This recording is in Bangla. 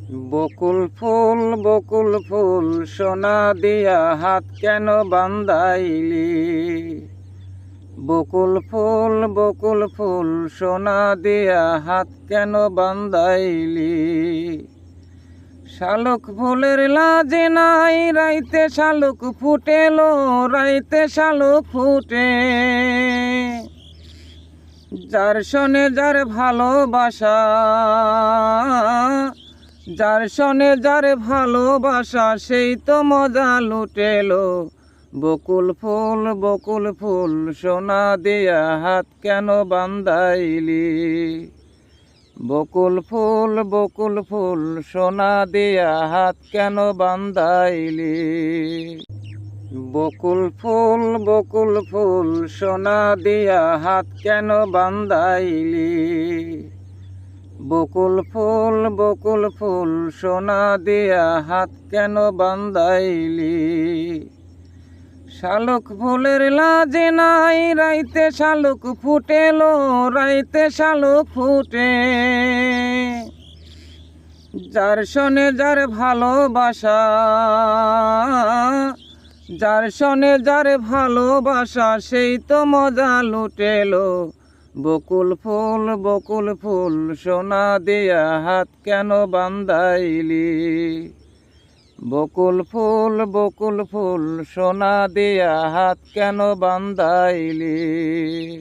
বকুল ফুল সোনা দিয়া হাত কেন বান্ধাইলি। বকুল ফুল সোনা দিয়া হাত কেন বান্ধাইলি। শালুক ফুলের লাজে নাই রাইতে শালুক ফুটেলো, রাইতে শালুক ফুটে। যার শোনে যার ভালোবাসা, যার শোনে যার ভালোবাসা সেই তো মজা লুটেলো। বকুল ফুল সোনা দিয়া হাত কেন বান্ধাইলি। বকুল ফুল সোনা দিয়া হাত কেন বান্ধাইলি। বকুল ফুল সোনা দিয়া হাত কেন বান্ধাইলি। বকুল ফুল সোনা দিয়া হাত কেন বান্ধাইলি। শালুক ফুলের লাজে নাই রাইতে শালুক ফুটেলো, রাইতে শালুক ফুটে। যার শোনে যার ভালোবাসা, যার শোনে যার ভালোবাসা সেই তো মজা লুটেলো। বকুল ফুল সোনা দিয়া হাত কেন বান্ধাইলি। বকুল ফুল সোনা দিয়া হাত কেন বান্ধাইলি।